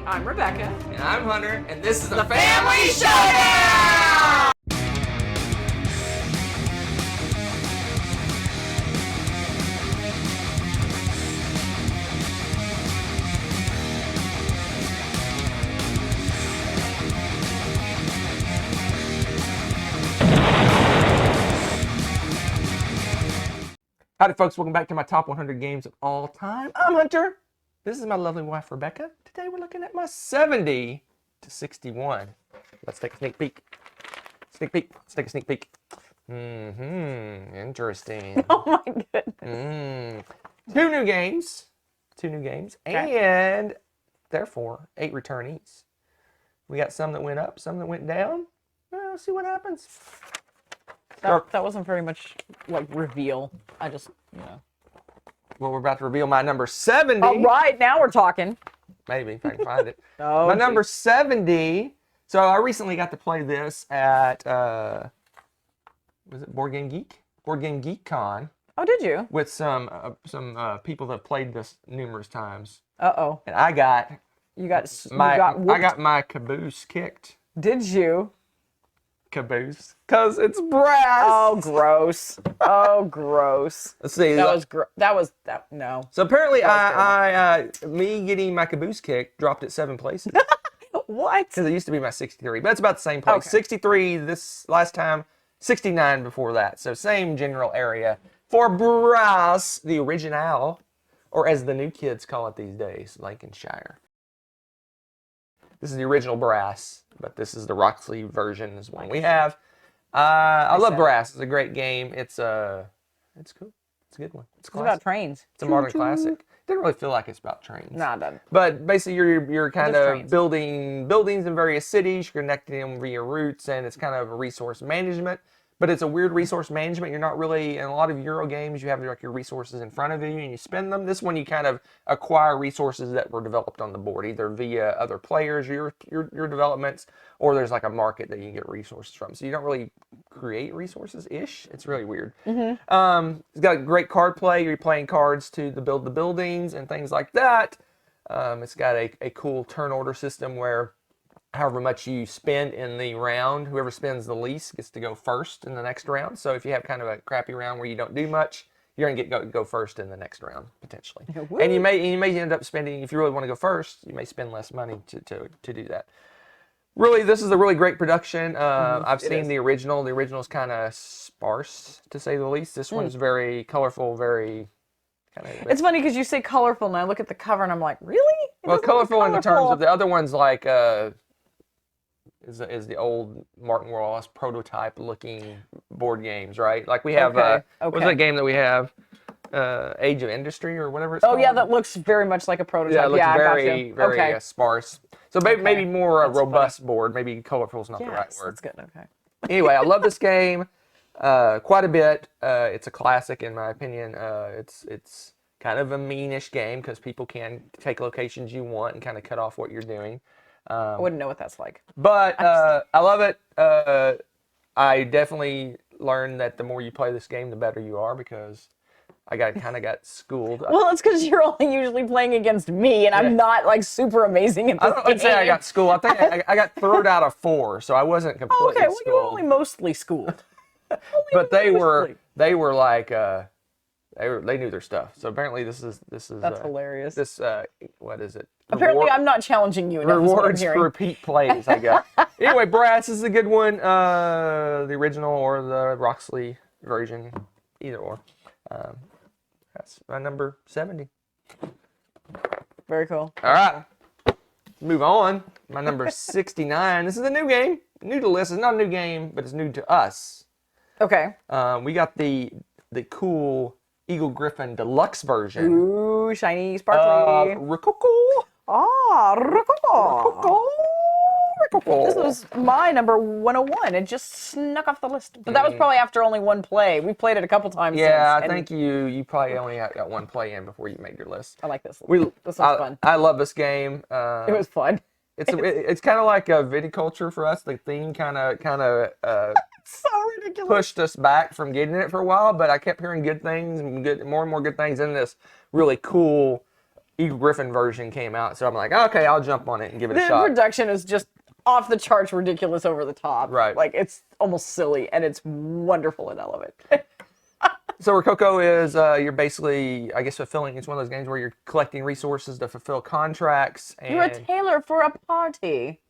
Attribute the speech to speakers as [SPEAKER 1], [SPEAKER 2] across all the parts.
[SPEAKER 1] I'm Rebecca.
[SPEAKER 2] And I'm Hunter, and this is the
[SPEAKER 1] Family Showdown!
[SPEAKER 2] Howdy folks, welcome back to my top 100 games of all time. I'm Hunter. This is my lovely wife, Rebecca. Today we're looking at my 70 to 61. Let's take a sneak peek. Let's take a sneak peek. Interesting.
[SPEAKER 1] Oh my goodness.
[SPEAKER 2] Two new games,
[SPEAKER 1] Okay.
[SPEAKER 2] and therefore 8 returnees. We got some that went up, some that went down. Well, let's see what happens.
[SPEAKER 1] That wasn't very much like reveal. I just,
[SPEAKER 2] Well, we're about to reveal my number 70.
[SPEAKER 1] All right, now we're talking.
[SPEAKER 2] Maybe, if I can find it.
[SPEAKER 1] Oh,
[SPEAKER 2] my number 70. So I recently got to play this at, was it Board Game Geek? Board Game Geek Con
[SPEAKER 1] Oh, did you?
[SPEAKER 2] with some people that have played this numerous times.
[SPEAKER 1] Uh-oh.
[SPEAKER 2] And I got
[SPEAKER 1] You got
[SPEAKER 2] I
[SPEAKER 1] whooped.
[SPEAKER 2] got my caboose kicked.
[SPEAKER 1] Did you?
[SPEAKER 2] Caboose. Because it's brass.
[SPEAKER 1] Oh, gross. Oh, gross.
[SPEAKER 2] Let's see.
[SPEAKER 1] That was no.
[SPEAKER 2] So apparently me getting my caboose kicked dropped it 7 places.
[SPEAKER 1] What?
[SPEAKER 2] Because it used to be my 63, but it's about the same place.
[SPEAKER 1] Okay.
[SPEAKER 2] 63 this last time, 69 before that. So same general area for brass, the original, or as the new kids call it these days, Lancashire. This is the original brass, but this is the Roxley version is one we have. I love brass. It's a great game. It's cool. It's a good one. It's
[SPEAKER 1] It's about trains.
[SPEAKER 2] It's a modern classic. Didn't really feel like it's about trains.
[SPEAKER 1] Nah, it doesn't.
[SPEAKER 2] But basically, you're kind
[SPEAKER 1] There's
[SPEAKER 2] of
[SPEAKER 1] trains.
[SPEAKER 2] building buildings in various cities, you're connecting them via routes, and it's kind of a resource management. But it's a weird resource management. You're not really, in a lot of Euro games, you have like your resources in front of you and you spend them. This one, you kind of acquire resources that were developed on the board, either via other players, your developments, or there's like a market that you can get resources from. So you don't really create resources-ish. It's really weird. It's got great card play. You're playing cards to build the buildings and things like that. It's got a cool turn order system where however much you spend in the round, whoever spends the least gets to go first in the next round. So if you have kind of a crappy round where you don't do much, you're gonna go first in the next round potentially. And you may end up spending, if you really want to go first, you may spend less money to do that. Really, this is a really great production. I've seen the original. The original's kind of sparse to say the least. This one's very colorful, very kind of.
[SPEAKER 1] It's funny because you say colorful, and I look at the cover, and I'm like, really? It
[SPEAKER 2] Well,
[SPEAKER 1] doesn't look
[SPEAKER 2] colorful in the terms
[SPEAKER 1] colorful.
[SPEAKER 2] of the other one's like is the old Martin Wallace prototype looking board games, right? Like we have what's that game that we have? Age of Industry or whatever it's
[SPEAKER 1] Oh
[SPEAKER 2] called.
[SPEAKER 1] yeah, that looks very much like a prototype.
[SPEAKER 2] Yeah, it looks
[SPEAKER 1] I
[SPEAKER 2] very
[SPEAKER 1] gotcha. Okay.
[SPEAKER 2] sparse. So maybe more
[SPEAKER 1] That's
[SPEAKER 2] robust board. Maybe colorful is not the right
[SPEAKER 1] Yes,
[SPEAKER 2] word.
[SPEAKER 1] that's good. Okay.
[SPEAKER 2] Anyway, I love this game quite a bit. It's a classic in my opinion. It's kind of a meanish game because people can take locations you want and kind of cut off what you're doing.
[SPEAKER 1] I wouldn't know what that's like.
[SPEAKER 2] But I love it. I definitely learned that the more you play this game, the better you are because I kind of got schooled.
[SPEAKER 1] Well, it's because you're only usually playing against me, and I'm not like super amazing at
[SPEAKER 2] I
[SPEAKER 1] this
[SPEAKER 2] don't say I
[SPEAKER 1] game.
[SPEAKER 2] got schooled. I think I got 3rd out of 4, so I wasn't completely
[SPEAKER 1] Okay, well, you were
[SPEAKER 2] schooled.
[SPEAKER 1] only mostly schooled.
[SPEAKER 2] But they
[SPEAKER 1] mostly.
[SPEAKER 2] were like they knew their stuff. So apparently this is
[SPEAKER 1] That's hilarious.
[SPEAKER 2] This what is it?
[SPEAKER 1] Apparently, I'm not challenging you enough. is what I'm
[SPEAKER 2] Rewards
[SPEAKER 1] hearing.
[SPEAKER 2] for repeat plays, I guess. Anyway, brass is a good one. The original or the Roxley version, either or. That's my number 70.
[SPEAKER 1] Very cool.
[SPEAKER 2] All right, let's move on. My number 69. This is a new game, new to list. It's not a new game, but it's new to us.
[SPEAKER 1] Okay.
[SPEAKER 2] We got the cool Eagle Griffin Deluxe version.
[SPEAKER 1] Ooh, shiny, sparkly.
[SPEAKER 2] Rococo.
[SPEAKER 1] Ah, Rococo.
[SPEAKER 2] Rococo.
[SPEAKER 1] This was my number 101. It just snuck off the list. But that was probably after only one play. We played it a couple times
[SPEAKER 2] Yeah,
[SPEAKER 1] since,
[SPEAKER 2] I
[SPEAKER 1] and
[SPEAKER 2] think you probably only got one play in before you made your list.
[SPEAKER 1] I like this.
[SPEAKER 2] This
[SPEAKER 1] was fun.
[SPEAKER 2] I love this game.
[SPEAKER 1] It was fun.
[SPEAKER 2] It's kind of like a viticulture for us. The theme kind of
[SPEAKER 1] So ridiculous.
[SPEAKER 2] pushed us back from getting it for a while, but I kept hearing good things and more and more good things in this really cool Eagle Griffin version came out, so I'm like, okay, I'll jump on it and give it a
[SPEAKER 1] The
[SPEAKER 2] shot.
[SPEAKER 1] production is just off the charts, ridiculous, over the top.
[SPEAKER 2] Right.
[SPEAKER 1] Like, it's almost silly, and it's wonderful, and I love it.
[SPEAKER 2] So Rococo is you're basically, I guess, fulfilling. It's one of those games where you're collecting resources to fulfill contracts. And
[SPEAKER 1] You're a tailor for a party.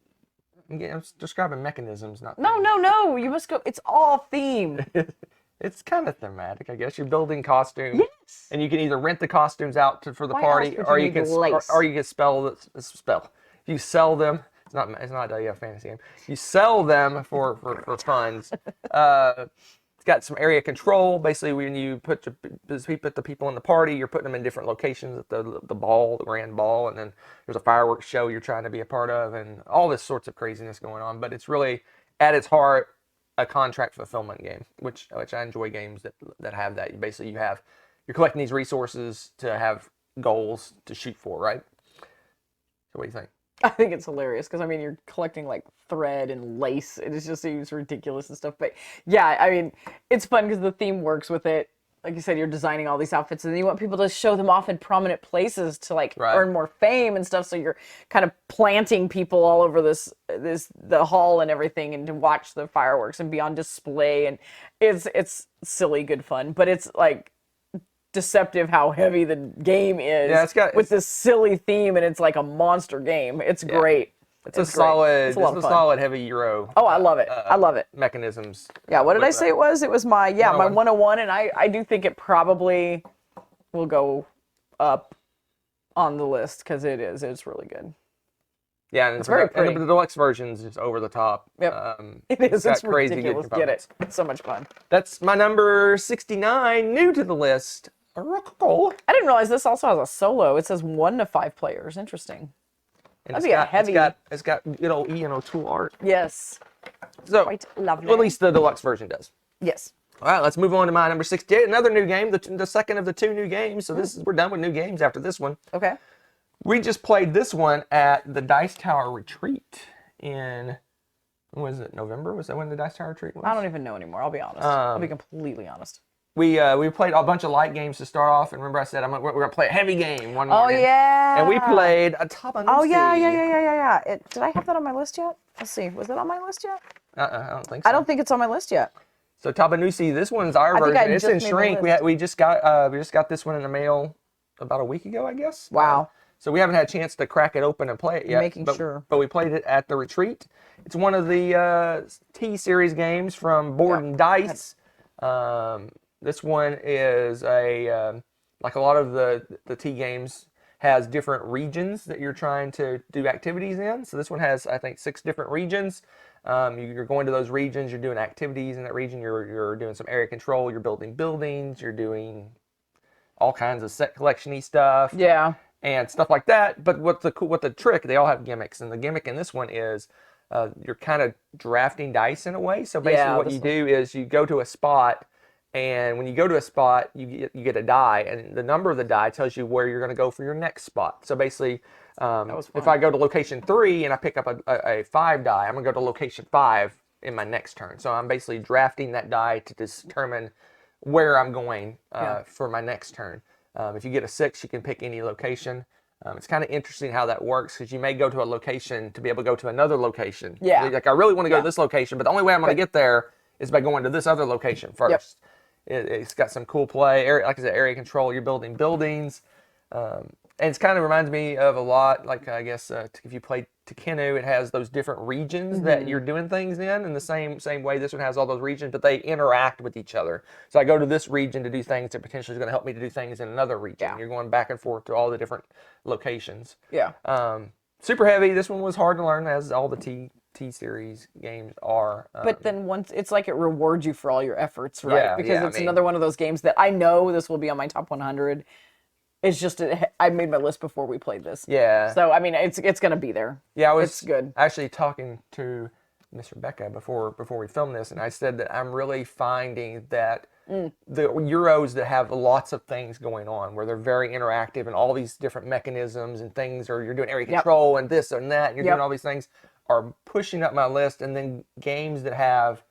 [SPEAKER 2] I'm describing mechanisms, not
[SPEAKER 1] No,
[SPEAKER 2] things.
[SPEAKER 1] no, no. You must go. It's all themed.
[SPEAKER 2] It's kind of thematic, I guess. You're building costumes,
[SPEAKER 1] Yes.
[SPEAKER 2] and you can either rent the costumes out for the
[SPEAKER 1] Why
[SPEAKER 2] party,
[SPEAKER 1] else would you need lace?
[SPEAKER 2] or you can spell. If you sell them, it's not a fantasy game. You sell them for funds. It's got some area control. Basically, when you put the people in the party, you're putting them in different locations at the grand ball, and then there's a fireworks show you're trying to be a part of, and all this sorts of craziness going on. But it's really, at its heart, a contract fulfillment game, which I enjoy games that have that. Basically, you're collecting these resources to have goals to shoot for, right? So what do you think?
[SPEAKER 1] I think it's hilarious because, I mean, you're collecting like thread and lace. It just seems ridiculous and stuff. But yeah, I mean, it's fun because the theme works with it. Like you said, you're designing all these outfits and then you want people to show them off in prominent places to like earn more fame and stuff. So you're kind of planting people all over the hall and everything, and to watch the fireworks and be on display. And it's silly, good fun, but it's like deceptive how heavy the game is.
[SPEAKER 2] Yeah,
[SPEAKER 1] with this silly theme, and it's like a monster game. It's great.
[SPEAKER 2] It's a solid heavy Euro.
[SPEAKER 1] Oh, I love it. I love it.
[SPEAKER 2] Mechanisms.
[SPEAKER 1] Yeah, what did I say it was? It was my 101, and I do think it probably will go up on the list because it's really good.
[SPEAKER 2] Yeah, and
[SPEAKER 1] it's very pretty.
[SPEAKER 2] And the deluxe version is just over the top.
[SPEAKER 1] Yep. It is. It's ridiculous. Get it. It's so much fun.
[SPEAKER 2] That's my number 69, new to the list. Rococo.
[SPEAKER 1] I didn't realize this also has a solo. It says 1 to 5 players. Interesting.
[SPEAKER 2] And
[SPEAKER 1] That'd be a heavy.
[SPEAKER 2] It's got good old Ian O'Toole art.
[SPEAKER 1] Yes.
[SPEAKER 2] So
[SPEAKER 1] Quite lovely.
[SPEAKER 2] Well, at least the deluxe version does.
[SPEAKER 1] Yes.
[SPEAKER 2] All right, let's move on to my number 68. Another new game, the second of the 2 new games. So we're done with new games after this one.
[SPEAKER 1] Okay.
[SPEAKER 2] We just played this one at the Dice Tower Retreat in, when was it, November? Was that when the Dice Tower Retreat was?
[SPEAKER 1] I don't even know anymore. I'll be honest. I'll be completely honest.
[SPEAKER 2] We played a bunch of light games to start off, and remember I said we're going to play a heavy game one morning.
[SPEAKER 1] Oh, yeah.
[SPEAKER 2] And we played a Tawantinsuyu.
[SPEAKER 1] Oh, yeah. Did I have that on my list yet? Let's see. Was it on my list yet?
[SPEAKER 2] I don't think so.
[SPEAKER 1] I don't think it's on my list yet.
[SPEAKER 2] So Tawantinsuyu, this one's our version. It's in shrink. We just got this one in the mail about a week ago, I guess.
[SPEAKER 1] Wow.
[SPEAKER 2] So we haven't had a chance to crack it open and play it yet.
[SPEAKER 1] Sure.
[SPEAKER 2] But we played it at the retreat. It's one of the T-series games from Board and Dice. This one is like a lot of the T games has different regions that you're trying to do activities in. So this one has, I think, 6 different regions. You're going to those regions, you're doing activities in that region, you're doing some area control, you're building buildings, you're doing all kinds of set collection-y stuff.
[SPEAKER 1] Yeah.
[SPEAKER 2] And stuff like that. But what the trick, they all have gimmicks, and the gimmick in this one is you're kind of drafting dice in a way. So basically what you do is you go to a spot, and when you go to a spot, you get a die, and the number of the die tells you where you're going to go for your next spot. So basically, if I go to location 3 and I pick up a 5 die, I'm going to go to location 5 in my next turn. So I'm basically drafting that die to determine where I'm going for my next turn. If you get a 6, you can pick any location. It's kind of interesting how that works because you may go to a location to be able to go to another location.
[SPEAKER 1] Yeah.
[SPEAKER 2] Like I really want to go to this location, but the only way I'm going to get there is by going to this other location first. Yep. It's got some cool play. Like I said, area control, you're building buildings. And it kind of reminds me of a lot, like I guess if you play Tekenu, it has those different regions that you're doing things in the same way this one has all those regions, but they interact with each other. So I go to this region to do things that potentially is going to help me to do things in another region. Yeah. You're going back and forth to all the different locations. Yeah. Super heavy. This one was hard to learn, as all the T-series games are.
[SPEAKER 1] But then once, it's like it rewards you for all your efforts, right?
[SPEAKER 2] Yeah,
[SPEAKER 1] because it's another one of those games that I know this will be on my top 100. It's just, I made my list before we played this. Yeah. So, I mean, it's going to be there. Yeah, I was
[SPEAKER 2] actually talking to Miss Rebecca before we filmed this, and I said that I'm really finding that the Euros that have lots of things going on, where they're very interactive and all these different mechanisms and things, or you're doing area control and this and that, and you're doing all these things, are pushing up my list. And then games that have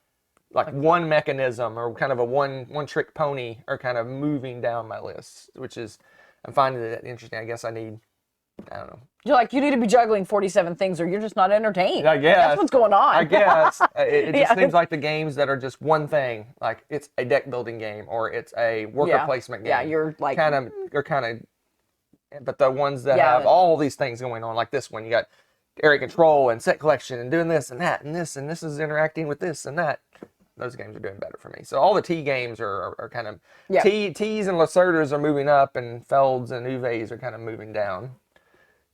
[SPEAKER 2] like one mechanism or kind of a one-trick pony are kind of moving down my list, which is... I'm finding that interesting. I guess I need I don't know.
[SPEAKER 1] You're like, you need to be juggling 47 things or you're just not entertained.
[SPEAKER 2] I guess.
[SPEAKER 1] That's what's going on.
[SPEAKER 2] I guess. It just
[SPEAKER 1] Yeah.
[SPEAKER 2] seems like the games that are just one thing, like it's a deck building game or it's a worker placement game.
[SPEAKER 1] Yeah, you're like...
[SPEAKER 2] You're kind of, but the ones that
[SPEAKER 1] Yeah,
[SPEAKER 2] have all these things going on, like this one, you got area control and set collection and doing this and that and this is interacting with this and that. Those games are doing better for me. So all the T games are kind of, T's and Lacerdas are moving up and Felds and Uves are kind of moving down.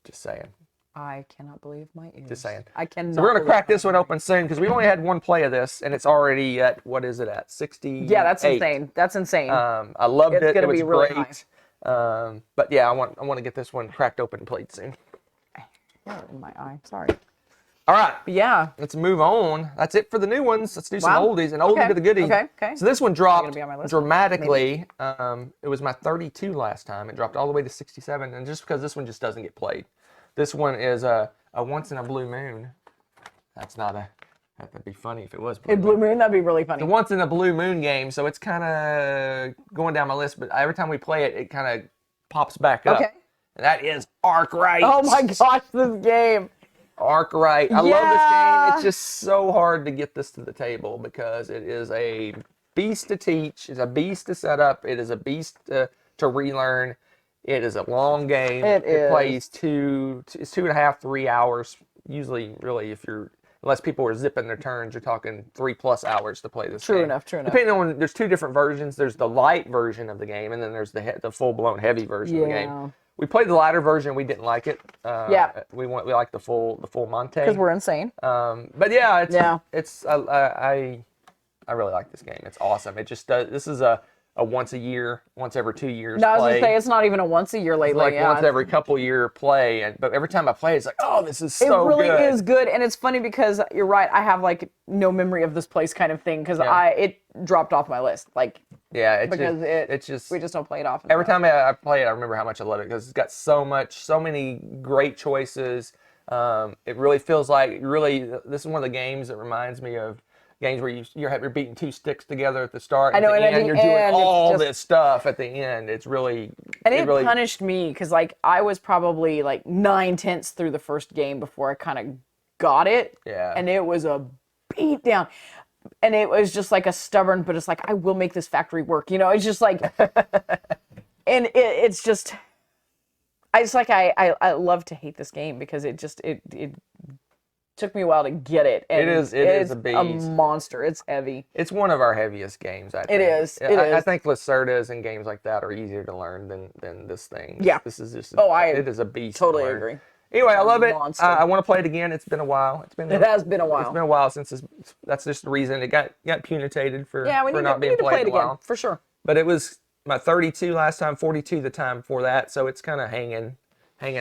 [SPEAKER 2] Just saying.
[SPEAKER 1] I cannot believe my ears.
[SPEAKER 2] Just saying.
[SPEAKER 1] I cannot.
[SPEAKER 2] So we're going to crack this one open soon because we've only had one play of this and it's already at, what is it at? 60.
[SPEAKER 1] Yeah, that's insane. That's insane.
[SPEAKER 2] I loved it.
[SPEAKER 1] It
[SPEAKER 2] was
[SPEAKER 1] be really
[SPEAKER 2] great. But yeah, I want to get this one cracked open and played soon.
[SPEAKER 1] Oh, in my eye. Sorry.
[SPEAKER 2] All right.
[SPEAKER 1] Yeah.
[SPEAKER 2] Let's move on. That's it for the new ones. Let's do some
[SPEAKER 1] Wow.
[SPEAKER 2] oldies. An oldie
[SPEAKER 1] Okay.
[SPEAKER 2] to the goodie.
[SPEAKER 1] Okay. Okay.
[SPEAKER 2] So this one dropped
[SPEAKER 1] be on my list?
[SPEAKER 2] dramatically. It was my 32 last time. It dropped all the way to 67. And just because this one just doesn't get played. This one is a once in a blue moon. That's not a... That'd be funny if it was blue
[SPEAKER 1] Hey, Blue Moon, that'd be really funny.
[SPEAKER 2] The once in a blue moon game. So it's kind of going down my list. But every time we play it, it kind of pops back up.
[SPEAKER 1] Okay.
[SPEAKER 2] And that is Arkwright.
[SPEAKER 1] Oh my gosh, this game.
[SPEAKER 2] Arkwright. I love this game. It's just so hard to get this to the table because it is a beast to teach. It's a beast to set up. It is a beast to relearn. It is a long game.
[SPEAKER 1] It
[SPEAKER 2] plays it's 2.5, 3 hours. Usually, really, unless people are zipping their turns, you're talking 3+ hours to play this game.
[SPEAKER 1] True enough.
[SPEAKER 2] Depending on, there's two different versions. There's the light version of the game, and then there's the full-blown heavy version of the game. We played the lighter version. We didn't like it. We like the full Monte.
[SPEAKER 1] Because we're insane.
[SPEAKER 2] But yeah, it's I really like this game. It's awesome. It just does. This is a once a year, once every 2 years.
[SPEAKER 1] No, I was
[SPEAKER 2] play.
[SPEAKER 1] gonna say it's not even a once a year lately.
[SPEAKER 2] It's like once every couple year play. But every time I play, it's like, oh, this is so good.
[SPEAKER 1] It really is good, and it's funny because you're right. I have like no memory of this place kind of thing because it dropped off my list. Like.
[SPEAKER 2] Yeah,
[SPEAKER 1] it's just we just don't play it often.
[SPEAKER 2] Every time I play it, I remember how much I love it because it's got so many great choices. It really feels like this is one of the games that reminds me of games where you're beating two sticks together at the start.
[SPEAKER 1] I know,
[SPEAKER 2] and
[SPEAKER 1] and
[SPEAKER 2] at the end, you're doing all this stuff at the end. It's really
[SPEAKER 1] it punished me because like I was probably like 9/10 through the first game before I kind of got it.
[SPEAKER 2] Yeah,
[SPEAKER 1] and it was a beat down. And it was just like a stubborn, but it's like, I will make this factory work. You know, it's just like, and it's just, I love to hate this game because it took me a while to get it. And
[SPEAKER 2] it is a beast.
[SPEAKER 1] A monster. It's heavy.
[SPEAKER 2] It's one of our heaviest games, I think.
[SPEAKER 1] It is.
[SPEAKER 2] I think Lacerdas and games like that are easier to learn than this thing.
[SPEAKER 1] Yeah.
[SPEAKER 2] This is just,
[SPEAKER 1] it
[SPEAKER 2] is a beast.
[SPEAKER 1] Totally agree.
[SPEAKER 2] Anyway, I love it. I want to play it again. It's been a while.
[SPEAKER 1] It has been a while.
[SPEAKER 2] It's been a while since that's just the reason it got punitated for not being played in a while.
[SPEAKER 1] For sure.
[SPEAKER 2] But it was my 32 last time, 42 the time before that, so it's kind of hanging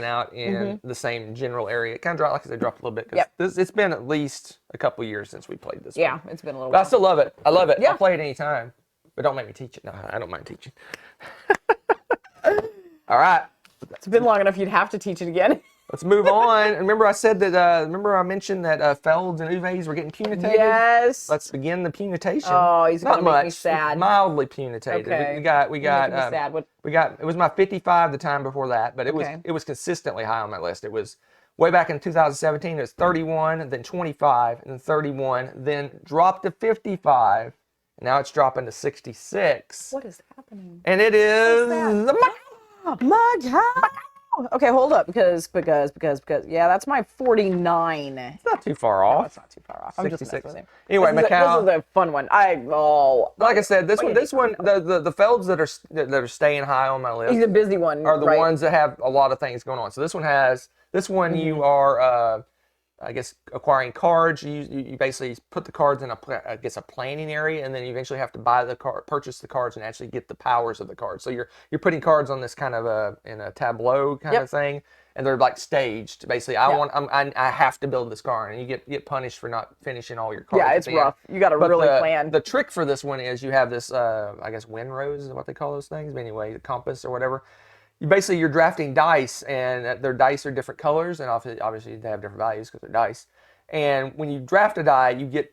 [SPEAKER 2] out in the same general area. It kind of dropped, like I said, dropped a little bit because it's been at least a couple years since we played this.
[SPEAKER 1] Yeah, it's been a little
[SPEAKER 2] while.
[SPEAKER 1] while.
[SPEAKER 2] I still love it. I love it.
[SPEAKER 1] Yeah.
[SPEAKER 2] I'll play it anytime, but don't make me teach it. No, I don't mind teaching. All right.
[SPEAKER 1] It's been long enough. You'd have to teach it again.
[SPEAKER 2] Let's move on. Remember I mentioned that Felds and Uves were getting punitated?
[SPEAKER 1] Yes.
[SPEAKER 2] Let's begin the punitation.
[SPEAKER 1] Oh, he's
[SPEAKER 2] not
[SPEAKER 1] gonna
[SPEAKER 2] much.
[SPEAKER 1] Make me sad.
[SPEAKER 2] Mildly punitated.
[SPEAKER 1] Okay.
[SPEAKER 2] We got
[SPEAKER 1] sad.
[SPEAKER 2] it was my 55 the time before that, but it was consistently high on my list. It was way back in 2017, it was 31, then 25, and then 31, then dropped to 55. And now it's dropping to 66.
[SPEAKER 1] What is happening?
[SPEAKER 2] And it is
[SPEAKER 1] Macao. Okay, hold up, because yeah, that's my 49.
[SPEAKER 2] It's not too far off.
[SPEAKER 1] No, it's not too far off. I'm just messing with him.
[SPEAKER 2] Anyway, Macao.
[SPEAKER 1] This is a fun one.
[SPEAKER 2] Like I said, this one, the Felds that are staying high on my list.
[SPEAKER 1] He's a busy one.
[SPEAKER 2] Are the ones that have a lot of things going on. So this one you are, I guess, acquiring cards. You basically put the cards in a planning area, and then you eventually have to purchase the cards and actually get the powers of the cards. So you're putting cards on this kind of in a tableau kind of thing, and they're like staged. Basically, I have to build this card, and you get punished for not finishing all your cards.
[SPEAKER 1] Yeah, it's rough. You got to really plan.
[SPEAKER 2] The trick for this one is you have this, I guess, wind rose is what they call those things. But anyway, the compass or whatever. You're drafting dice, and their dice are different colors, and obviously they have different values because they're dice. And when you draft a die, you get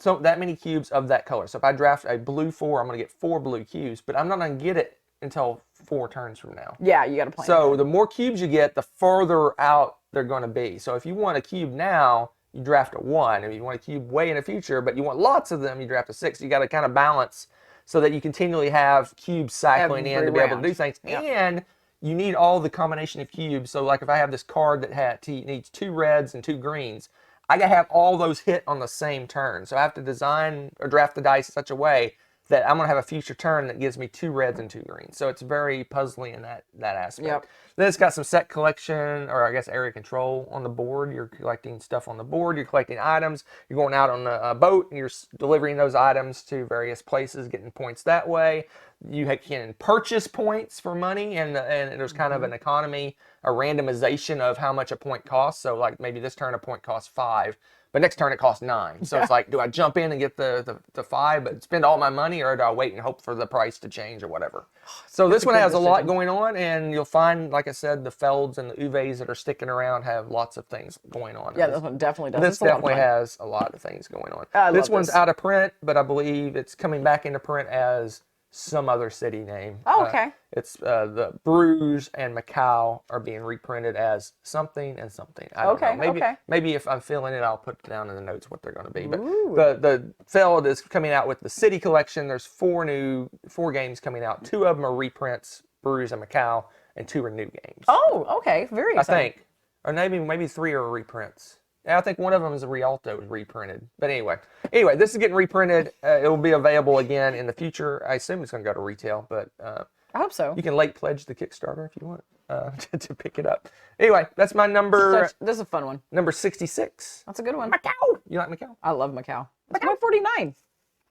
[SPEAKER 2] that many cubes of that color. So if I draft a blue 4, I'm going to get 4 blue cubes, but I'm not going to get it until 4 turns from now.
[SPEAKER 1] Yeah, you got to plan.
[SPEAKER 2] So the more cubes you get, the further out they're going to be. So if you want a cube now, you draft a 1. If you want a cube way in the future, but you want lots of them, you draft a 6. You got to kind of balance so that you continually have cubes cycling in to be able to do things. Yep. And you need all the combination of cubes. So like if I have this card that needs 2 reds and 2 greens, I got to have all those hit on the same turn. So I have to design or draft the dice in such a way that I'm going to have a future turn that gives me 2 reds and 2 greens. So it's very puzzling in that aspect.
[SPEAKER 1] Yep.
[SPEAKER 2] Then it's got some set collection, or I guess area control on the board. You're collecting stuff on the board. You're collecting items. You're going out on a boat, and you're delivering those items to various places, getting points that way. You can purchase points for money, and there's kind of an economy, a randomization of how much a point costs. So like maybe this turn a point costs 5. But next turn it costs 9. So it's like, do I jump in and get the 5 but spend all my money, or do I wait and hope for the price to change or whatever? So this one has a lot going on, and you'll find, like I said, the Felds and the Uves that are sticking around have lots of things going on.
[SPEAKER 1] Yeah, this one definitely does.
[SPEAKER 2] This definitely has a lot of things going on. This one's out of print, but I believe it's coming back into print as some other city name.
[SPEAKER 1] Oh, okay.
[SPEAKER 2] It's the Bruges and Macao are being reprinted as something and something. I don't know. Maybe if I'm feeling it, I'll put down in the notes what they're going to be. But the Feld is coming out with the City Collection. There's 4 games coming out. 2 of them are reprints, Bruges and Macao, and 2 are new games.
[SPEAKER 1] Oh, okay. Very exciting.
[SPEAKER 2] I think. Or maybe 3 are reprints. I think one of them is a Rialto reprinted. But anyway, this is getting reprinted. It will be available again in the future. I assume it's going to go to retail, but
[SPEAKER 1] I hope so.
[SPEAKER 2] You can late pledge the Kickstarter if you want to pick it up. Anyway, that's my number.
[SPEAKER 1] This is a fun one.
[SPEAKER 2] Number 66.
[SPEAKER 1] That's a good one.
[SPEAKER 2] Macao. You like Macao?
[SPEAKER 1] I love Macao. It's my 49.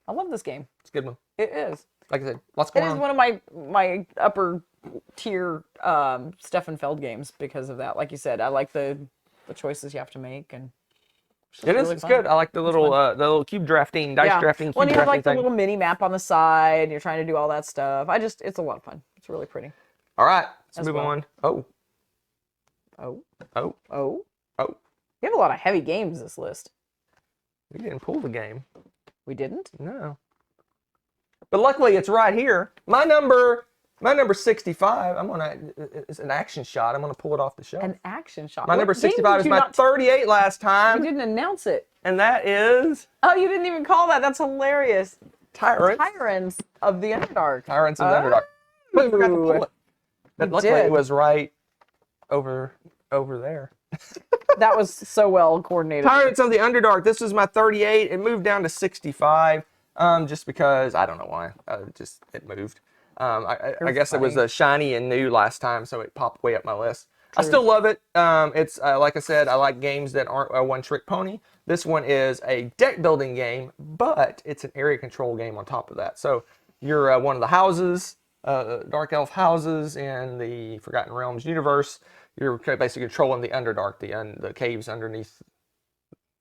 [SPEAKER 1] I love this game.
[SPEAKER 2] It's a good one.
[SPEAKER 1] It is.
[SPEAKER 2] Like I said, lots going on.
[SPEAKER 1] It is one of my upper tier Stefan Feld games because of that. Like you said, I like the choices you have to make, and
[SPEAKER 2] it is. Really it's fun. Good. I like the little cube drafting, dice drafting.
[SPEAKER 1] Well, you have like the little mini map on the side. And you're trying to do all that stuff. It's a lot of fun. It's really pretty.
[SPEAKER 2] All right, let's move on.
[SPEAKER 1] Oh. We have a lot of heavy games this list.
[SPEAKER 2] We didn't pull the game.
[SPEAKER 1] We didn't?
[SPEAKER 2] No. But luckily, it's right here. My number 65. It's an action shot. I'm gonna pull it off the shelf.
[SPEAKER 1] An action shot.
[SPEAKER 2] My number 65 is my 38 last time.
[SPEAKER 1] You didn't announce it.
[SPEAKER 2] And that is.
[SPEAKER 1] Oh, you didn't even call that. That's hilarious.
[SPEAKER 2] Tyrants.
[SPEAKER 1] Tyrants of the Underdark.
[SPEAKER 2] Tyrants of the Underdark. I forgot to pull it. But luckily, it was right over there.
[SPEAKER 1] That was so well coordinated.
[SPEAKER 2] Tyrants of the Underdark. This was my 38. It moved down to 65. Just because I don't know why. It moved. I guess it was a shiny and new last time, so it popped way up my list. True. I still love it. It's like I said, I like games that aren't a one-trick pony. This one is a deck-building game, but it's an area control game on top of that. So you're one of the houses, Dark Elf houses in the Forgotten Realms universe. You're basically controlling the Underdark, the caves underneath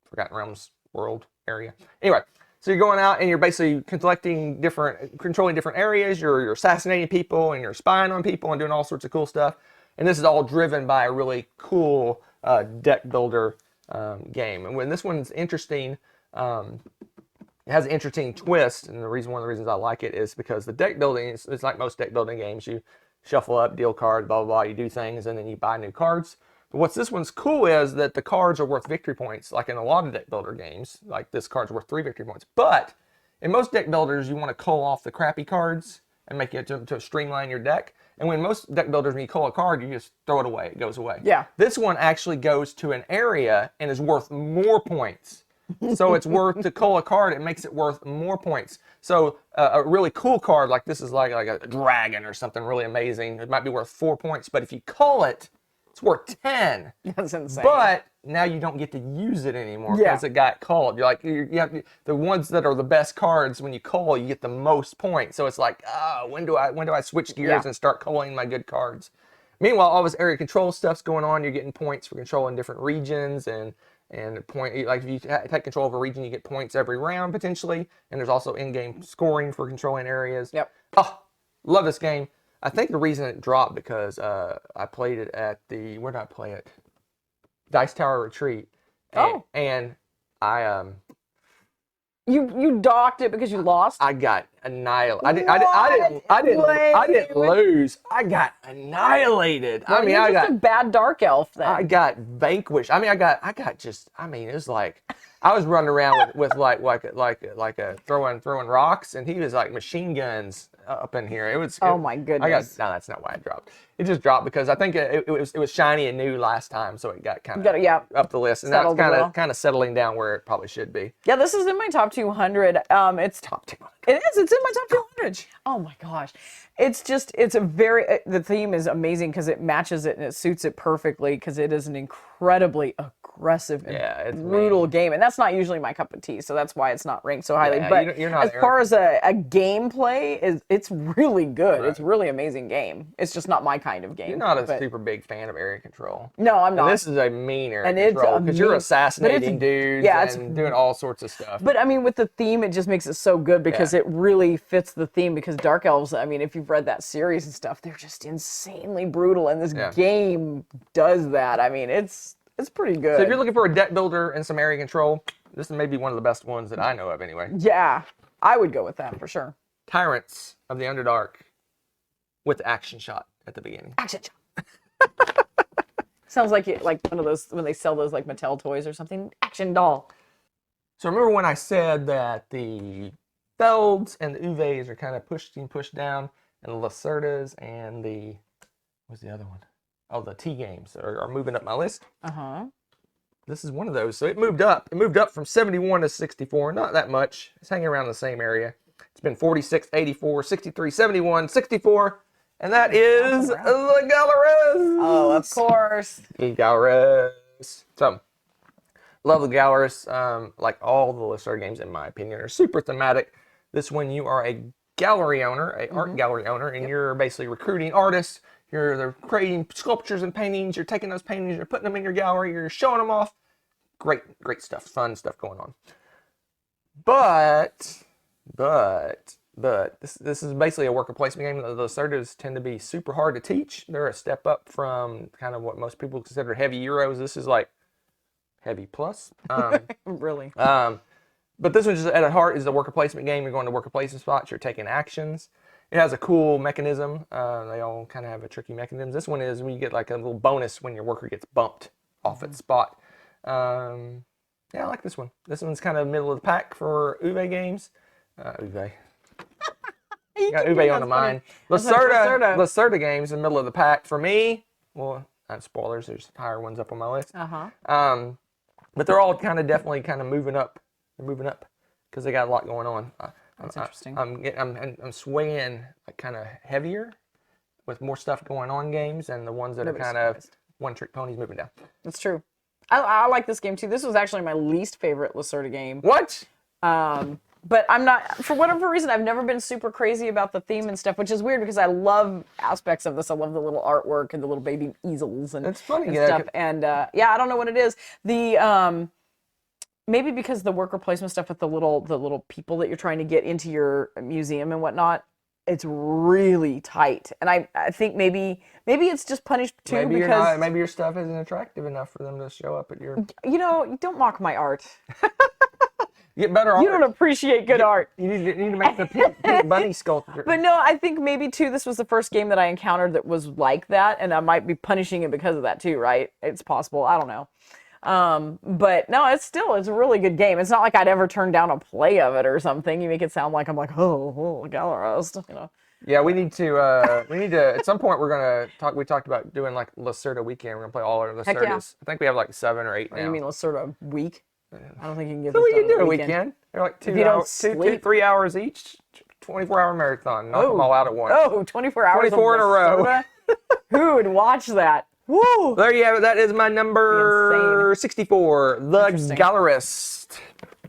[SPEAKER 2] Forgotten Realms world area. Anyway. So you're going out and you're basically controlling different areas. You're assassinating people and you're spying on people and doing all sorts of cool stuff. And this is all driven by a really cool deck builder game. And when this one's interesting, it has an interesting twist. And one of the reasons I like it is because the deck building is like most deck building games. You shuffle up, deal cards, blah, blah, blah. You do things and then you buy new cards. But this one's cool is that the cards are worth victory points, like in a lot of deck builder games. Like this card's worth 3 victory points. But in most deck builders, you want to cull off the crappy cards and make it to streamline your deck. And when most deck builders, when you cull a card, you just throw it away. It goes away.
[SPEAKER 1] Yeah.
[SPEAKER 2] This one actually goes to an area and is worth more points. So it's worth to cull a card. It makes it worth more points. So a really cool card like this is like a dragon or something really amazing. It might be worth 4 points, but if you cull it, it's worth 10.
[SPEAKER 1] That's insane.
[SPEAKER 2] But now you don't get to use it anymore because it got called. You're like, you have the ones that are the best cards. When you call, you get the most points. So it's like, when do I switch gears and start calling my good cards? Meanwhile, all this area control stuff's going on. You're getting points for controlling different regions and point. Like if you take control of a region, you get points every round potentially. And there's also in-game scoring for controlling areas.
[SPEAKER 1] Yep.
[SPEAKER 2] Oh, love this game. I think the reason it dropped because I played it at where did I play it? Dice Tower Retreat. And I
[SPEAKER 1] You docked it because you lost?
[SPEAKER 2] I got annihilated. I didn't lose. I got annihilated.
[SPEAKER 1] Well, you're just a bad dark elf then.
[SPEAKER 2] I got vanquished. I mean, it was like, I was running around with like a throwing rocks, and he was like machine guns up in here.
[SPEAKER 1] Oh my goodness.
[SPEAKER 2] No, that's not why it dropped. It just dropped because I think it was shiny and new last time, so it got kind of up the list, and now it's kind of settling down where it probably should be.
[SPEAKER 1] Yeah, this is in my top 200. It's top 200. It is. It's in my top 200. Oh my gosh. The theme is amazing because it matches it and it suits it perfectly because it is an incredibly aggressive and brutal game. And that's not usually my cup of tea, so that's why it's not ranked so highly. But
[SPEAKER 2] you're not
[SPEAKER 1] as far as a gameplay, it's really good.
[SPEAKER 2] Right.
[SPEAKER 1] It's a really amazing game. It's just not my kind of game.
[SPEAKER 2] You're not a super big fan of area control.
[SPEAKER 1] No, I'm not.
[SPEAKER 2] And this is a mean area control because you're assassinating dudes and doing all sorts of stuff.
[SPEAKER 1] But I mean, with the theme, it just makes it so good because it really fits the theme. Because Dark Elves, I mean, if you've read that series and stuff, they're just insanely brutal, and this game does that. I mean, it's pretty good.
[SPEAKER 2] So if you're looking for a deck builder and some area control, this is maybe one of the best ones that I know of anyway.
[SPEAKER 1] Yeah, I would go with that for sure.
[SPEAKER 2] Tyrants of the Underdark with action shot at the beginning.
[SPEAKER 1] Action shot. Sounds like one of those when they sell those like Mattel toys or something. Action doll.
[SPEAKER 2] So remember when I said that the Felds and the Uves are kind of pushed down, and the Lacerdas and what's the other one? Oh, the T games are moving up my list. This is one of those. So it moved up. It moved up from 71 to 64. Not that much. It's hanging around the same area. It's been 46, 84, 63, 71, 64. And that is the Gallerist.
[SPEAKER 1] Oh, of course.
[SPEAKER 2] Gallerist. So, love the Gallerist. Like all the Lacerda games, in my opinion, are super thematic. This one, you are a gallery owner, a art gallery owner, and you're basically recruiting artists. They're creating sculptures and paintings. You're taking those paintings, you're putting them in your gallery, you're showing them off. Great stuff, fun stuff going on. But this is basically a worker placement game. The Lacerdas tend to be super hard to teach. They're a step up from kind of what most people consider heavy Euros. This is like heavy plus.
[SPEAKER 1] Really.
[SPEAKER 2] But this one just at heart is a worker placement game. You're going to worker placement spots. You're taking actions. It has a cool mechanism. They all kind of have a tricky mechanism. This one is when you get like a little bonus when your worker gets bumped off its spot. Yeah, I like this one. This one's kind of middle of the pack for Uwe games. Uwe. Got Uwe on the mind. Lacerda games in the middle of the pack for me. Well, not spoilers. There's higher ones up on my list. But they're all definitely moving up. They're moving up because they got a lot going on.
[SPEAKER 1] That's interesting.
[SPEAKER 2] I'm swaying like kind of heavier with more stuff going on games, and the ones that are kind of one-trick ponies moving down.
[SPEAKER 1] That's true. I like this game too. This was actually my least favorite Lacerda game.
[SPEAKER 2] What?
[SPEAKER 1] But I'm not, for whatever reason, I've never been super crazy about the theme and stuff, which is weird because I love aspects of this. I love the little artwork and the little baby easels and,
[SPEAKER 2] That's funny,
[SPEAKER 1] and stuff. And I don't know what it is. The maybe because the worker placement stuff with the little people that you're trying to get into your museum and whatnot, it's really tight. And I think maybe it's just punished too because
[SPEAKER 2] maybe your stuff isn't attractive enough for them to show up at your.
[SPEAKER 1] Don't mock my art.
[SPEAKER 2] Get better art.
[SPEAKER 1] You don't appreciate good art.
[SPEAKER 2] You need to make the pink bunny sculpture.
[SPEAKER 1] But no, I think maybe too, this was the first game that I encountered that was like that, and I might be punishing it because of that too, right? It's possible. I don't know. But no, it's a really good game. It's not like I'd ever turn down a play of it or something. You make it sound like I'm like, oh, Gallerist,
[SPEAKER 2] Yeah, we need to, at some point we're going to talk, we talked about doing like Lacerda weekend. We're going to play all our Lacerdas. Yeah. I think we have like 7 or 8 now.
[SPEAKER 1] You mean Lacerda week? I don't think you can get
[SPEAKER 2] so
[SPEAKER 1] this
[SPEAKER 2] we
[SPEAKER 1] done
[SPEAKER 2] can do
[SPEAKER 1] a
[SPEAKER 2] a weekend. They're like 3 hours each, 24-hour marathon. Knock them all out at once.
[SPEAKER 1] Oh, 24 hours
[SPEAKER 2] 24 in a row.
[SPEAKER 1] Who would watch that? Woo!
[SPEAKER 2] There you have it. That is my number 64, the Gallerist.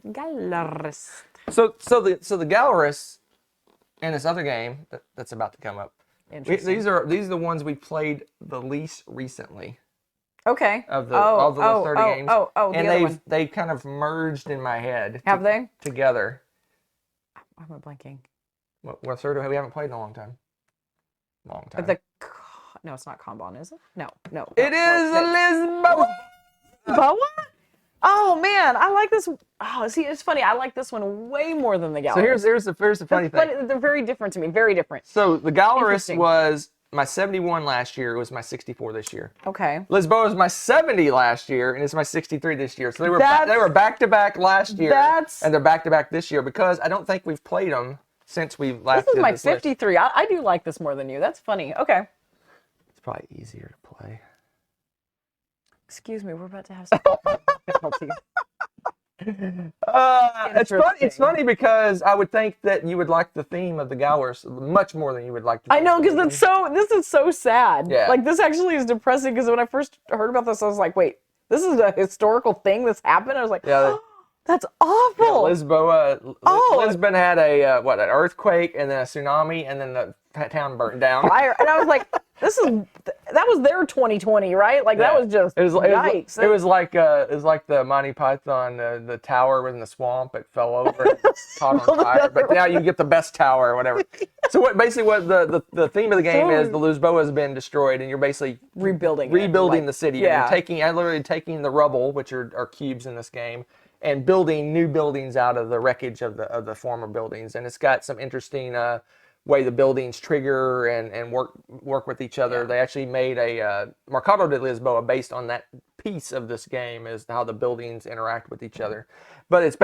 [SPEAKER 1] Gallerist.
[SPEAKER 2] So the Gallerist and this other game that's about to come up. These are the ones we played the least recently.
[SPEAKER 1] Okay.
[SPEAKER 2] Of all the Lacerda games.
[SPEAKER 1] And
[SPEAKER 2] they've kind of merged in my head.
[SPEAKER 1] Have they?
[SPEAKER 2] Together.
[SPEAKER 1] Why am I blanking?
[SPEAKER 2] Lacerda we haven't played in a long time.
[SPEAKER 1] But no, it's not Kanban, is it? No.
[SPEAKER 2] It is a Lisboa.
[SPEAKER 1] Lisboa? Oh Oh man, I like this. Oh, see, it's funny. I like this one way more than the Gallerist.
[SPEAKER 2] So here's the funny thing.
[SPEAKER 1] They're very different to me. Very different.
[SPEAKER 2] So the Gallerist
[SPEAKER 1] Interesting.
[SPEAKER 2] was my 71 last year. It was my 64 this year.
[SPEAKER 1] Okay.
[SPEAKER 2] Lisboa was my 70 last year, and it's my 63 this year. So they were
[SPEAKER 1] That's-
[SPEAKER 2] back to back last year,
[SPEAKER 1] That's-
[SPEAKER 2] and they're back to back this year because I don't think we've played them since we last.
[SPEAKER 1] This is
[SPEAKER 2] did
[SPEAKER 1] my
[SPEAKER 2] this list.
[SPEAKER 1] 53. I do like this more than you. That's funny. Okay.
[SPEAKER 2] It's probably easier to play.
[SPEAKER 1] Excuse me, we're about to have some difficulties.
[SPEAKER 2] It's funny because I would think that you would like the theme of the Gallerist much more than you would like.
[SPEAKER 1] I know, because this is so sad.
[SPEAKER 2] Yeah.
[SPEAKER 1] Like, this actually is depressing, because when I first heard about this, I was like, wait, this is a historical thing that's happened? I was like,
[SPEAKER 2] Yeah.
[SPEAKER 1] that's awful.
[SPEAKER 2] Lisboa.
[SPEAKER 1] Oh.
[SPEAKER 2] Lisbon had a an earthquake and then a tsunami and then the town burnt down.
[SPEAKER 1] Fire. And I was like, that was their 2020, right? Like, that was just yikes.
[SPEAKER 2] It was like the Monty Python, the tower in the swamp. It fell over and caught on fire. But now you get the best tower or whatever. So what the theme of the game is the Lisboa has been destroyed and you're basically
[SPEAKER 1] rebuilding
[SPEAKER 2] the city.
[SPEAKER 1] Yeah.
[SPEAKER 2] And you're literally taking the rubble, which are cubes in this game, and building new buildings out of the wreckage of the former buildings. And it's got some interesting way the buildings trigger and work with each other.
[SPEAKER 1] Yeah.
[SPEAKER 2] They actually made a Mercado de Lisboa based on that piece of this game, is how the buildings interact with each other. But it's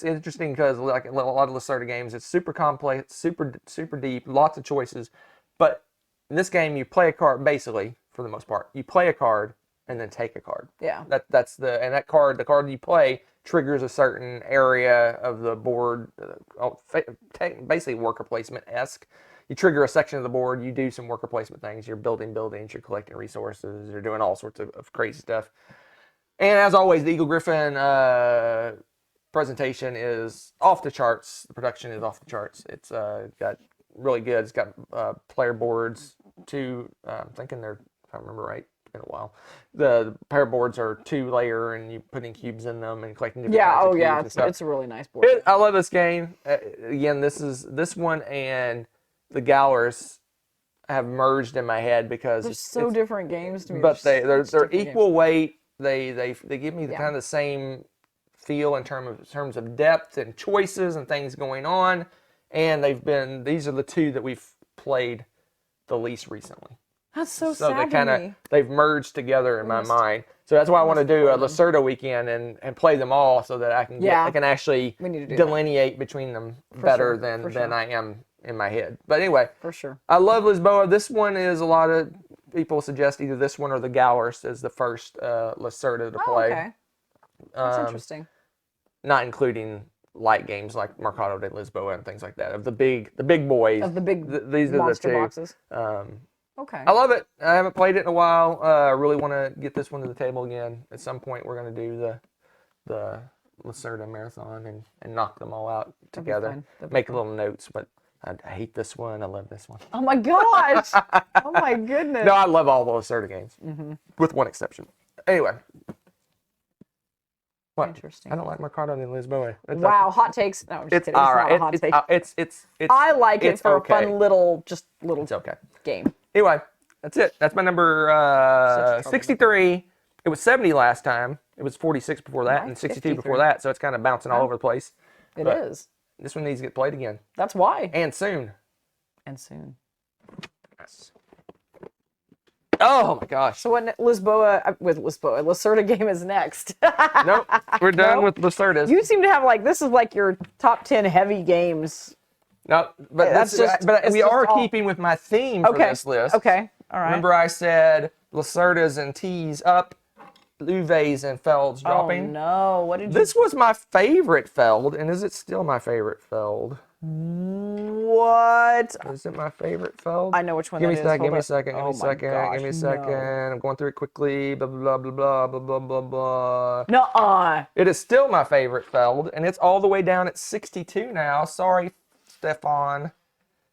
[SPEAKER 2] interesting because like a lot of Lacerda games, it's super complex, super deep, lots of choices. But in this game, you play a card basically for the most part. You play a card and then take a card.
[SPEAKER 1] Yeah.
[SPEAKER 2] The card you play triggers a certain area of the board, basically worker placement-esque. You trigger a section of the board, you do some worker placement things, you're building buildings, you're collecting resources, you're doing all sorts of crazy stuff. And as always, the Eagle Griffin presentation is off the charts. The production is off the charts. It's got really good. It's got player boards, I'm thinking they're, if I remember right, been a while. The pair boards are 2-layer, and you putting cubes in them and collecting different kinds of cubes and stuff.
[SPEAKER 1] It's a really nice board.
[SPEAKER 2] I love this game. Again, this one and the Gallerist have merged in my head because
[SPEAKER 1] They're so different games to me.
[SPEAKER 2] But they're
[SPEAKER 1] different
[SPEAKER 2] equal
[SPEAKER 1] games.
[SPEAKER 2] weight. They give me the kind of the same feel in terms of depth and choices and things going on. And these are the two that we've played the least recently.
[SPEAKER 1] That's so
[SPEAKER 2] So
[SPEAKER 1] sad
[SPEAKER 2] they've merged together in my mind. So that's why I want to do a Lacerda weekend and play them all so that I can actually delineate between them better than I am in my head. But anyway,
[SPEAKER 1] for sure.
[SPEAKER 2] I love Lisboa. This one is a lot of people suggest either this one or the Gallerist as the first Lacerda to play.
[SPEAKER 1] Okay. That's interesting.
[SPEAKER 2] Not including light games like Mercado de Lisboa and things like that. Of the big boys.
[SPEAKER 1] Of the big
[SPEAKER 2] these are
[SPEAKER 1] monster
[SPEAKER 2] the two.
[SPEAKER 1] boxes. Okay.
[SPEAKER 2] I love it. I haven't played it in a while. I really want to get this one to the table again. At some point, we're going to do the Lacerda marathon and knock them all out together. Make little notes, but I hate this one. I love this one.
[SPEAKER 1] Oh my gosh! Oh my goodness!
[SPEAKER 2] No, I love all the Lacerda games, with one exception. Anyway. What?
[SPEAKER 1] Interesting.
[SPEAKER 2] I don't like Mercado de Lisboa.
[SPEAKER 1] Wow, hot takes. No, I'm just
[SPEAKER 2] It's
[SPEAKER 1] kidding.
[SPEAKER 2] all right.
[SPEAKER 1] It's not a hot take.
[SPEAKER 2] It's
[SPEAKER 1] I like it for
[SPEAKER 2] okay.
[SPEAKER 1] a fun little
[SPEAKER 2] It's okay.
[SPEAKER 1] game.
[SPEAKER 2] Anyway, that's it. That's my number 63. It was 70 last time. It was 46 before that, and 62 before that. So it's kind of bouncing all over the place.
[SPEAKER 1] It is.
[SPEAKER 2] This one needs to get played again.
[SPEAKER 1] That's why.
[SPEAKER 2] And soon.
[SPEAKER 1] And soon.
[SPEAKER 2] Yes. Oh my gosh.
[SPEAKER 1] So what Lacerda game is next?
[SPEAKER 2] Nope. We're done with Lacerdas.
[SPEAKER 1] You seem to have this is like your top 10 heavy games.
[SPEAKER 2] No, but we are keeping with my theme for this list.
[SPEAKER 1] Okay. All right.
[SPEAKER 2] Remember I said Lacerdas and T's up, Uves and Felds dropping?
[SPEAKER 1] Oh no, what did you...
[SPEAKER 2] This was my favorite Feld, and is it still my favorite Feld?
[SPEAKER 1] What?
[SPEAKER 2] Is it my favorite Feld?
[SPEAKER 1] I know which one
[SPEAKER 2] give
[SPEAKER 1] that is.
[SPEAKER 2] Give me a second. Give me a second.
[SPEAKER 1] Gosh,
[SPEAKER 2] give me a second.
[SPEAKER 1] no.
[SPEAKER 2] I'm going through it quickly. Blah, blah, blah, blah, blah, blah, blah, blah.
[SPEAKER 1] Nuh-uh.
[SPEAKER 2] It is still my favorite Feld, and it's all the way down at 62 now. Sorry, Stefan.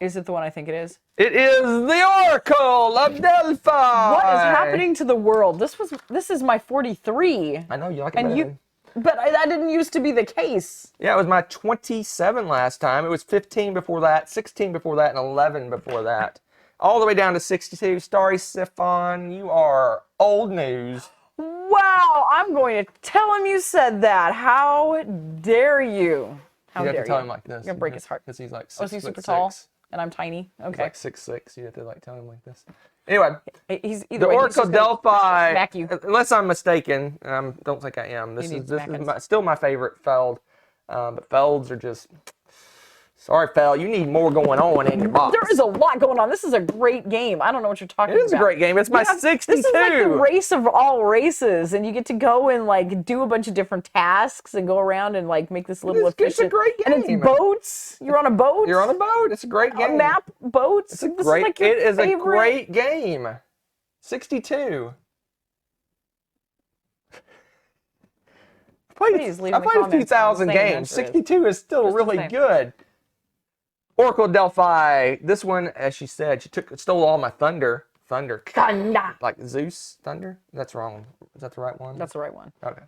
[SPEAKER 1] Is it the one I think it is?
[SPEAKER 2] It is the Oracle of Delphi.
[SPEAKER 1] What is happening to the world? This is my 43.
[SPEAKER 2] I know you like it better.
[SPEAKER 1] But that didn't used to be the case.
[SPEAKER 2] Yeah, it was my 27 last time. It was 15 before that, 16 before that, and 11 before that. All the way down to 62. Sorry, Stefan, you are old news.
[SPEAKER 1] What? wow, I'm going to tell him you said that. How dare you? How
[SPEAKER 2] You have
[SPEAKER 1] dare
[SPEAKER 2] to tell
[SPEAKER 1] you?
[SPEAKER 2] him like this.
[SPEAKER 1] I'm going to break his heart.
[SPEAKER 2] Because he's like
[SPEAKER 1] Oh, is he super tall? And I'm tiny?
[SPEAKER 2] He's
[SPEAKER 1] Okay.
[SPEAKER 2] like 6'6". You have to like tell him like this. Anyway,
[SPEAKER 1] He's
[SPEAKER 2] the
[SPEAKER 1] way,
[SPEAKER 2] Oracle Delphi,
[SPEAKER 1] smack you.
[SPEAKER 2] unless I'm mistaken, don't think I am. This is still my favorite Feld. But Felds are just... Sorry, Feld, you need more going on in your box.
[SPEAKER 1] There is a lot going on. This is a great game. I don't know what you're talking about.
[SPEAKER 2] It is a great game. It's my 62.
[SPEAKER 1] This is like the race of all races, and you get to go and like do a bunch of different tasks and go around and like make this little efficient.
[SPEAKER 2] It's a great game.
[SPEAKER 1] And it's boats. You're on a boat.
[SPEAKER 2] You're on a boat. It's a great game.
[SPEAKER 1] A map, boats.
[SPEAKER 2] It is a great game. 62.
[SPEAKER 1] Please leave
[SPEAKER 2] I played a few thousand games. 62 is still really good. Oracle Delphi. This one, as she said, she stole all my thunder. Thunder. Like Zeus thunder? That's wrong. Is that the right one?
[SPEAKER 1] That's the right one.
[SPEAKER 2] Okay.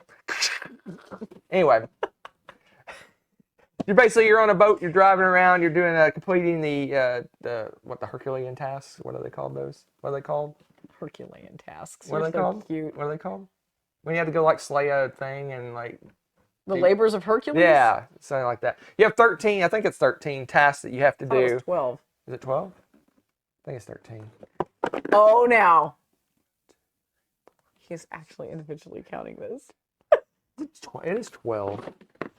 [SPEAKER 2] Anyway. You're on a boat, you're driving around, you're doing completing the Herculean tasks. What are they called those? What are they called?
[SPEAKER 1] Herculean tasks.
[SPEAKER 2] What are they called?
[SPEAKER 1] Cute.
[SPEAKER 2] What are they called? When you have to go like slay a thing and like
[SPEAKER 1] the labors of Hercules?
[SPEAKER 2] Yeah, something like that. You have 13, I think it's 13 tasks that you have to do.
[SPEAKER 1] It was 12.
[SPEAKER 2] Is it 12? I think it's 13.
[SPEAKER 1] Oh, now. He's actually individually counting this.
[SPEAKER 2] It is 12.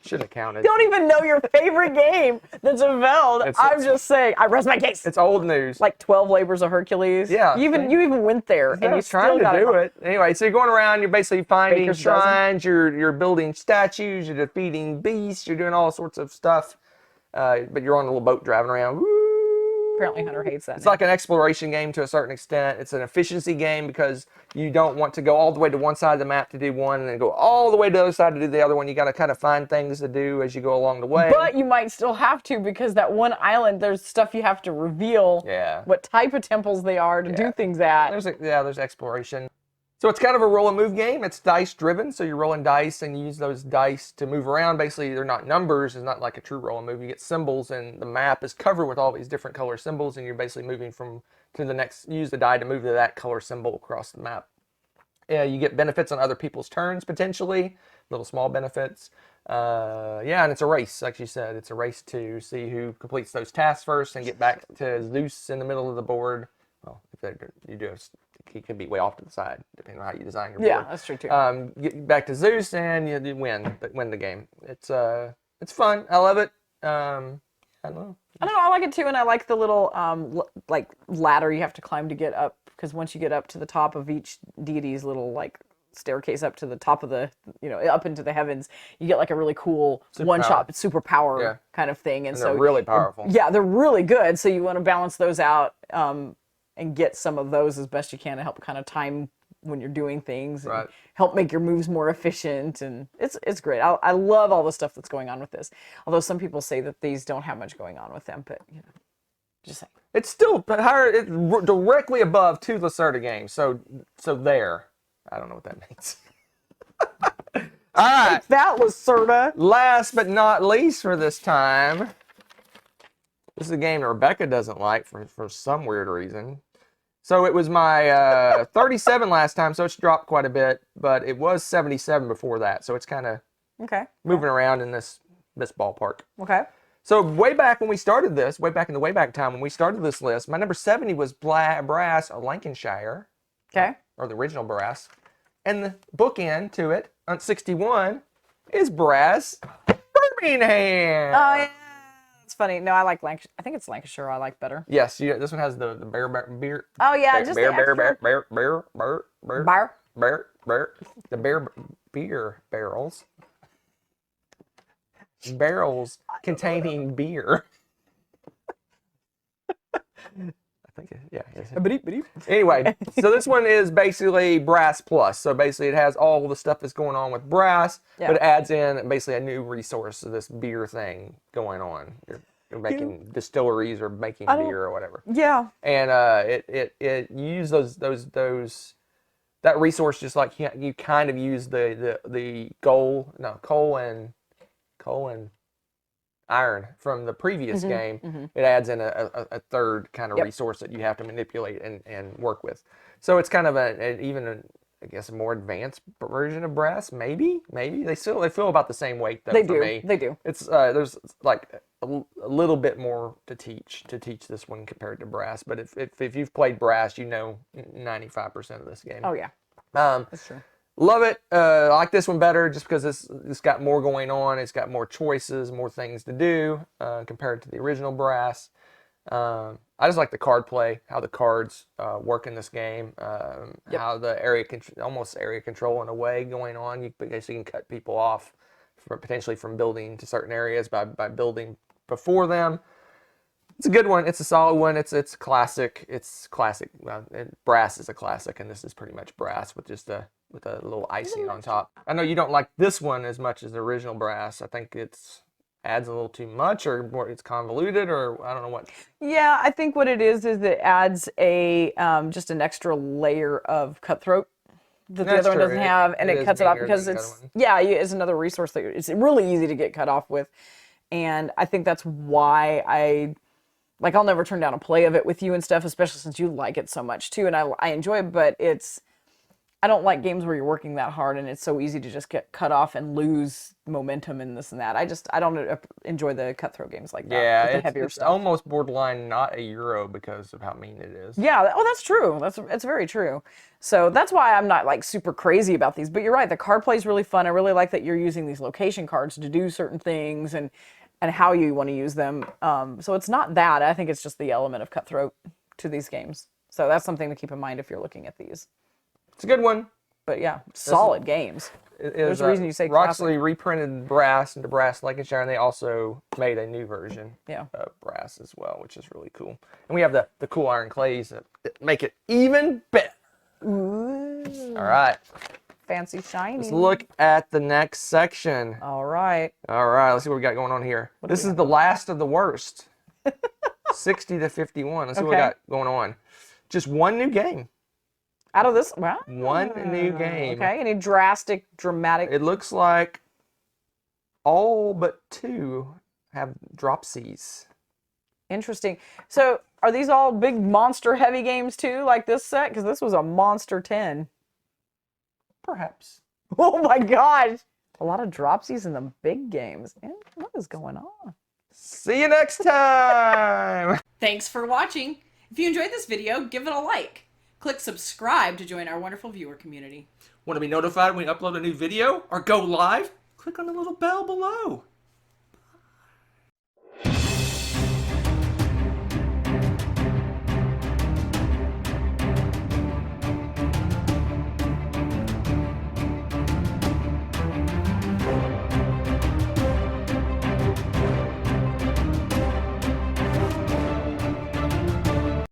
[SPEAKER 2] Should have counted.
[SPEAKER 1] Don't even know your favorite game that's a Veld. I'm just saying. I rest my case.
[SPEAKER 2] It's old news.
[SPEAKER 1] Like 12 labors of Hercules.
[SPEAKER 2] Yeah.
[SPEAKER 1] You even went there, and you
[SPEAKER 2] trying
[SPEAKER 1] still
[SPEAKER 2] to do it. Anyway, so you're going around. You're basically finding
[SPEAKER 1] Baker's
[SPEAKER 2] shrines. You're building statues. You're defeating beasts. You're doing all sorts of stuff. But you're on a little boat driving around. Woo!
[SPEAKER 1] Apparently Hunter hates that.
[SPEAKER 2] It's like an exploration game to a certain extent. It's an efficiency game because you don't want to go all the way to one side of the map to do one and then go all the way to the other side to do the other one. You got to kind of find things to do as you go along the way.
[SPEAKER 1] But you might still have to because that one island, there's stuff you have to reveal.
[SPEAKER 2] Yeah.
[SPEAKER 1] What type of temples they are to do things at.
[SPEAKER 2] There's exploration. So it's kind of a roll and move game. It's dice driven, so you're rolling dice and you use those dice to move around. Basically, they're not numbers. It's not like a true roll and move. You get symbols, and the map is covered with all these different color symbols, and you're basically moving to the next. Use the die to move to that color symbol across the map. You get benefits on other people's turns potentially, little small benefits. And it's a race, like you said. It's a race to see who completes those tasks first and get back to Zeus in the middle of the board. Well, he could be way off to the side, depending on how you design your board.
[SPEAKER 1] Yeah, that's true too.
[SPEAKER 2] Get back to Zeus and you win the game. It's fun. I love it. I don't know.
[SPEAKER 1] I like it too, and I like the little like ladder you have to climb to get up, because once you get up to the top of each deity's little like staircase up to the top of the, up into the heavens, you get like a really cool one-shot superpower kind of thing. And so
[SPEAKER 2] they're really powerful.
[SPEAKER 1] Yeah, they're really good. So you want to balance those out and get some of those as best you can to help kind of time when you're doing things and help make your moves more efficient. And it's great. I love all the stuff that's going on with this. Although some people say that these don't have much going on with them, but just saying. It's
[SPEAKER 2] still higher. It's directly above two Lacerda games. So there. I don't know what that means. All right.
[SPEAKER 1] Take that, Lacerda.
[SPEAKER 2] Last but not least for this time. This is a game that Rebecca doesn't like for some weird reason. So it was my 37 last time, so it's dropped quite a bit, but it was 77 before that, so it's kind of moving around in this ballpark.
[SPEAKER 1] Okay.
[SPEAKER 2] So way back when we started this, way back in the Wayback Time when we started this list, my number 70 was Brass Lancashire.
[SPEAKER 1] Okay.
[SPEAKER 2] Or the original Brass. And the bookend to it, on 61, is Brass Birmingham.
[SPEAKER 1] Oh, yeah. It's funny. No, I like Lancashire. I think it's Lancashire I like beer.
[SPEAKER 2] Yes, this one has the beer.
[SPEAKER 1] Oh yeah,
[SPEAKER 2] just
[SPEAKER 1] beer.
[SPEAKER 2] The beer barrels. Barrels containing beer. I think Anyway, so this one is basically Brass Plus. So basically, it has all the stuff that's going on with Brass, but it adds in basically a new resource to this beer thing going on. You're making distilleries or making beer or whatever.
[SPEAKER 1] Yeah.
[SPEAKER 2] And it you use those that resource just like you kind of use the coal and iron from the previous game. It adds in a third kind of resource that you have to manipulate and work with. So it's kind of I guess a more advanced version of brass, maybe. They feel about the same weight though.
[SPEAKER 1] They
[SPEAKER 2] for
[SPEAKER 1] do.
[SPEAKER 2] me.
[SPEAKER 1] They do.
[SPEAKER 2] It's there's like a little bit more to teach this one compared to brass. But if you've played brass, you know 95% of this game.
[SPEAKER 1] Oh yeah,
[SPEAKER 2] Um,
[SPEAKER 1] that's true.
[SPEAKER 2] love it. I like this one better just because it's got more going on. It's got more choices, more things to do compared to the original brass. I just like the card play, how the cards work in this game, how the almost area control in a way going on. You basically can cut people off potentially from building to certain areas by building before them. It's a good one. It's a solid one. It's classic. It's classic. Brass is a classic, and this is pretty much brass with just a little icing on top. I know you don't like this one as much as the original brass. I think it's adds a little too much, or more, it's convoluted, or I don't know what.
[SPEAKER 1] Yeah, I think what it is it adds a just an extra layer of cutthroat that the other one doesn't have, and it cuts it off because it's another resource that it's really easy to get cut off with, and I think that's why I'll never turn down a play of it with you and stuff, especially since you like it so much too, and I enjoy it, but I don't like games where you're working that hard and it's so easy to just get cut off and lose momentum and this and that. I don't enjoy the cutthroat games like that.
[SPEAKER 2] Yeah,
[SPEAKER 1] with the heavier
[SPEAKER 2] it's
[SPEAKER 1] stuff.
[SPEAKER 2] almost borderline not a Euro because of how mean it is.
[SPEAKER 1] Yeah, that's true. It's very true. So that's why I'm not like super crazy about these. But you're right, the card play is really fun. I really like that you're using these location cards to do certain things and how you want to use them. So it's not that. I think it's just the element of cutthroat to these games. So that's something to keep in mind if you're looking at these.
[SPEAKER 2] It's a good one.
[SPEAKER 1] But yeah, solid games. There's a reason you say
[SPEAKER 2] Roxley reprinted brass into brass Lancashire, and they also made a new version of brass as well, which is really cool. And we have the cool iron clays that make it even better.
[SPEAKER 1] Ooh.
[SPEAKER 2] All right.
[SPEAKER 1] Fancy shiny.
[SPEAKER 2] Let's look at the next section.
[SPEAKER 1] All right.
[SPEAKER 2] Let's see what we got going on here. This is the last of the worst. 60 to 51. Let's see what we got going on. Just one new game.
[SPEAKER 1] Out of this, wow.
[SPEAKER 2] One new game.
[SPEAKER 1] Okay, any dramatic?
[SPEAKER 2] It looks like all but two have dropsies.
[SPEAKER 1] Interesting. So, are these all big monster heavy games too, like this set? Because this was a monster 10.
[SPEAKER 2] Perhaps.
[SPEAKER 1] Oh my gosh. A lot of dropsies in the big games. What is going on?
[SPEAKER 2] See you next time.
[SPEAKER 3] Thanks for watching. If you enjoyed this video, give it a like. Click subscribe to join our wonderful viewer community.
[SPEAKER 2] Want to be notified when we upload a new video or go live? Click on the little bell below.